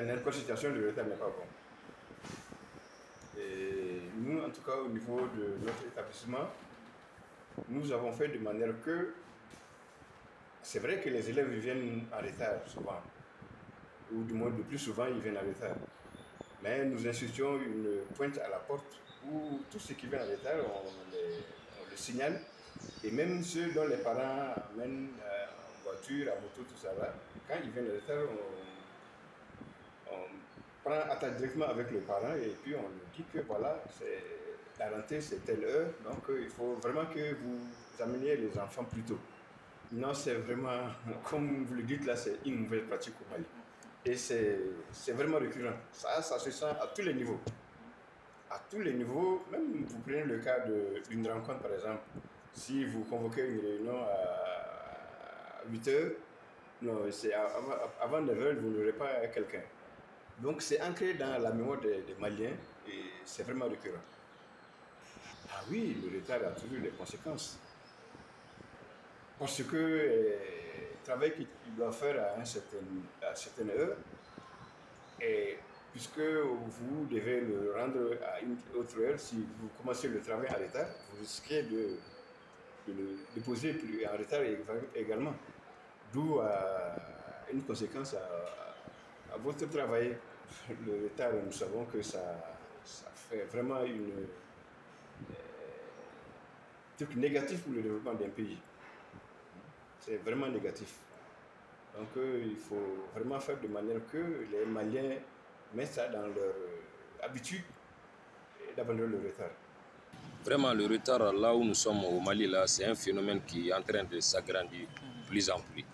n'importe situation, le retard n'est pas bon. Et nous, en tout cas, au niveau de notre établissement, nous avons fait de manière que c'est vrai que les élèves viennent en retard souvent, ou du moins le plus souvent ils viennent en retard. Mais nous instituons une pointe à la porte où tous ceux qui viennent en retard, on le signale. Et même ceux dont les parents amènent en voiture, à moto, tout ça là, quand ils viennent en retard, on prend attaque directement avec le parent et puis on lui dit que voilà, la rentrée c'est telle heure, donc il faut vraiment que vous ameniez les enfants plus tôt. Non, c'est vraiment, comme vous le dites là, c'est une nouvelle pratique au Mali. Et c'est vraiment récurrent. Ça se sent à tous les niveaux. À tous les niveaux, même vous prenez le cas d'une rencontre par exemple, si vous convoquez une réunion à 8 heures, non, avant 9 heures, vous n'aurez pas quelqu'un. Donc c'est ancré dans la mémoire des Maliens et c'est vraiment récurrent. Ah oui, le retard a toujours des conséquences. Parce que le travail qu'il doit faire à certaine heure, et puisque vous devez le rendre à une autre heure, si vous commencez le travail en retard, vous risquez de le déposer en retard également. D'où une conséquence à votre travail. Le retard, nous savons que ça fait vraiment un truc négatif pour le développement d'un pays. C'est vraiment négatif. Donc il faut vraiment faire de manière que les Maliens mettent ça dans leur habitude d'abandonner le retard. Vraiment, le retard, là où nous sommes au Mali, là, c'est un phénomène qui est en train de s'agrandir plus en plus.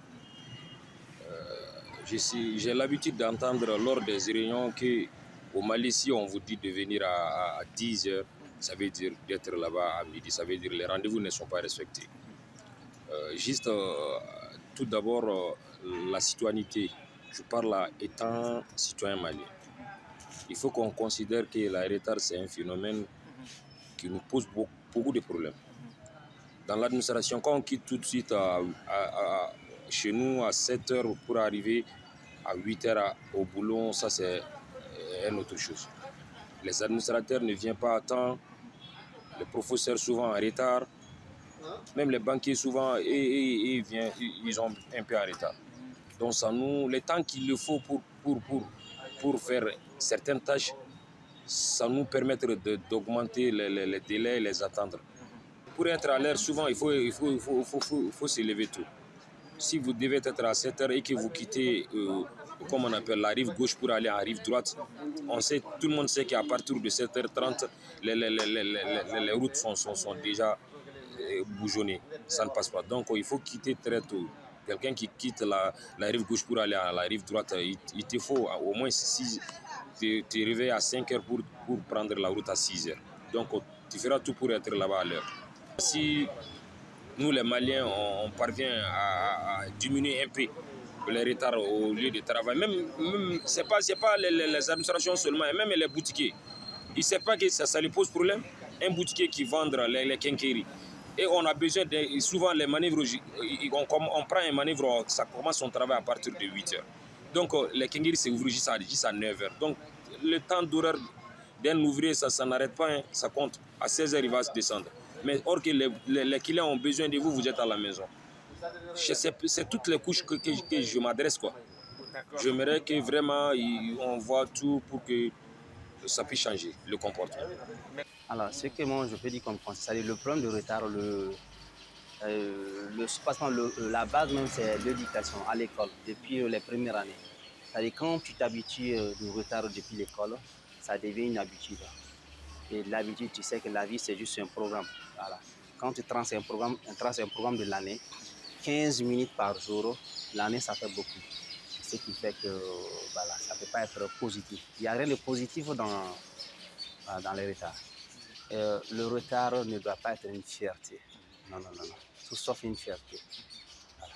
J'ai l'habitude d'entendre lors des réunions qu'au Mali, si on vous dit de venir à 10 heures, ça veut dire d'être là-bas à midi, ça veut dire que les rendez-vous ne sont pas respectés. Tout d'abord, la citoyenneté. Je parle là étant citoyen malien. Il faut qu'on considère que le retard, c'est un phénomène qui nous pose beaucoup de problèmes. Dans l'administration, quand on quitte tout de suite chez nous à 7 heures pour arriver à 8 heures au boulot, ça c'est une autre chose. Les administrateurs ne viennent pas à temps, les professeurs souvent en retard, même les banquiers souvent ils ont un peu en retard. Donc ça nous, le temps qu'il faut pour faire certaines tâches, ça nous permet d'augmenter les délais et les attendre. Pour être à l'heure, souvent, il faut se lever tôt. Si vous devez être à 7 heures et que vous quittez, comme on appelle, la rive gauche pour aller à la rive droite, tout le monde sait qu'à partir de 7h30, les routes sont déjà bouchonnées. Ça ne passe pas. Donc, il faut quitter très tôt. Quelqu'un qui quitte la rive gauche pour aller à la rive droite, il te faut au moins te réveiller à 5 heures pour prendre la route à 6 heures. Donc, tu feras tout pour être là-bas à l'heure. Si nous, les Maliens, on parvient à diminuer un peu les retards au lieu de travail, même c'est pas les administrations seulement, même les boutiquiers. Ils ne savent pas que ça lui pose problème. Un boutiquier qui vend les quincailleries. Et on a besoin souvent les manœuvres, on prend un manœuvre, ça commence son travail à partir de 8 heures. Donc les quincailleries c'est ouvert juste à 9 heures. Donc le temps d'horaire d'un ouvrier, ça n'arrête pas, hein, ça compte. À 16 heures, il va se descendre. Mais or que les clients ont besoin de vous, vous êtes à la maison. C'est toutes les couches que je m'adresse, quoi. J'aimerais que vraiment on voit tout pour que ça puisse changer le comportement. Alors, ce que moi je peux dire comme conseil, le problème de retard, la base même, c'est l'éducation à l'école, depuis les premières années. C'est-à-dire quand tu t'habitues du retard depuis l'école, ça devient une habitude. Et l'habitude, tu sais que la vie, c'est juste un programme. Voilà. Quand tu traces un programme de l'année, 15 minutes par jour, l'année, ça fait beaucoup. Ce qui fait que voilà, ça ne peut pas être positif. Il n'y a rien de positif dans les retards. Le retard ne doit pas être une fierté. Non, non, non, non. Tout sauf une fierté. Voilà.